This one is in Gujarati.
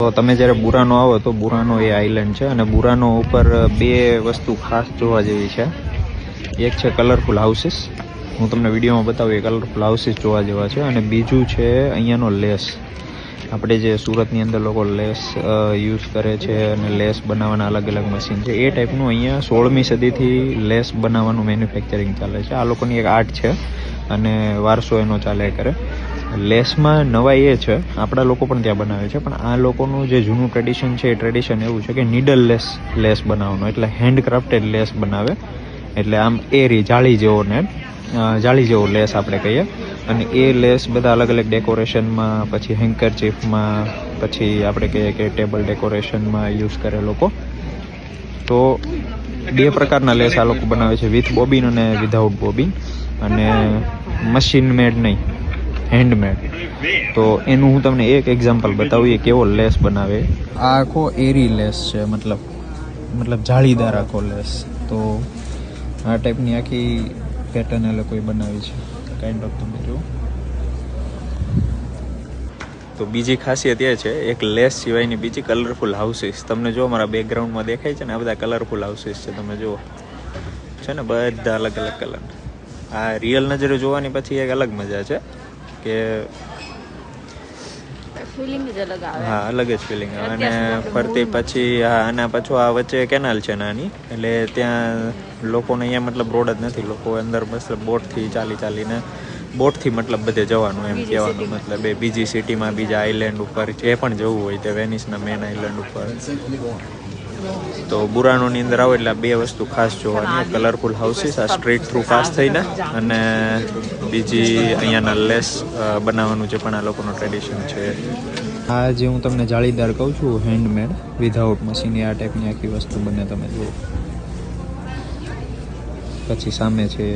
તો તમે જ્યારે બુરાનો આવો તો બુરાનો એ આઇલેન્ડ છે અને બુરાનો ઉપર બે વસ્તુ ખાસ જોવા જેવી છે. એક છે કલરફુલ હાઉસીસ, હું તમને વિડીયોમાં બતાવું એ કલરફુલ હાઉસીસ જોવા જેવા છે. અને બીજું છે અહીંયાનો લેસ. આપણે જે સુરતની અંદર લોકો લેસ યુઝ કરે છે અને લેસ બનાવવાના અલગ અલગ મશીન છે, એ ટાઈપનું અહીંયા 16મી સદીથી લેસ બનાવવાનું મેન્યુફેક્ચરિંગ ચાલે છે. આ લોકોની એક આર્ટ છે અને વારસો એનો ચાલે કરે. લેસમાં નવાઈ એ છે, આપણા લોકો પણ ત્યાં બનાવે છે, પણ આ લોકોનું જે જૂનું ટ્રેડિશન છે એ ટ્રેડિશન એવું છે કે નીડલ લેસ બનાવવાનો, એટલે હેન્ડક્રાફ્ટેડ લેસ બનાવે. એટલે આમ એરી જાળી જેવો લેસ આપણે કહીએ. અને એ લેસ બધા અલગ અલગ ડેકોરેશનમાં, પછી હેન્કરચીફમાં, પછી આપણે કહીએ કે ટેબલ ડેકોરેશનમાં યુઝ કરે લોકો. તો બે પ્રકારના લેસ આ લોકો બનાવે છે, વિથ બોબિન અને વિધાઉટ બોબિન. અને મશીન મેડ નહીં, હેન્ડમેડ. તો એનું હું તમને એક એક્ઝામ્પલ બતાવું એ કેવો લેસ બનાવે. આ આખો એરી લેસ છે, મતલબ જાળીદાર આખો લેસ. તો આ ટાઈપની આખી પેટર્ન એ લોકોએ બનાવી છે, કાઇન્ડ ઓફ. તમે જુઓ તો બીજી ખાસિયત એ છે, એક લેસ સિવાયની બીજી કલરફુલ હાઉસીસ. તમને જો મારા બેકગ્રાઉન્ડમાં દેખાય છે ને, આ બધા કલરફુલ હાઉસીસ છે. તમે જુઓ છે ને, બધા અલગ અલગ કલર. આ રિયલ નજરે જોવાની પછી એક અલગ મજા છે કે ફિલિંગ જ અલગ આવે. હા, અલગ જ ફિલિંગ આવે. અને ફરતી પછી આના પાછું આ વચ્ચે કેનાલ છે નાની, એટલે ત્યાં લોકોને અહીંયા મતલબ રોડ જ નથી, લોકો અંદર મતલબ બોટથી ચાલીને બોટથી મતલબ બધે જવાનું, એમ કહેવાનું મતલબ એ બીજી સિટીમાં, બીજા આઇલેન્ડ ઉપર જે પણ જવું હોય તે વેનિસના મેન આઇલેન્ડ ઉપર. તો બુરાનોની અંદર આવો એટલે બે વસ્તુ ખાસ જોવાની, કલરફુલ હાઉસીસ, આ સ્ટ્રીટ થ્રુ પાસ થઈને, અને બીજી અહીંયાના લેસ બનાવવાનું જે પણ આ લોકોનું ટ્રેડિશન છે. આ જે હું તમને જાળીદાર કહું છું, હેન્ડમેડ વિધાઉટ મશીન, આ ટાઈપની આખી વસ્તુ બને. તમે જુઓ પછી સામે છે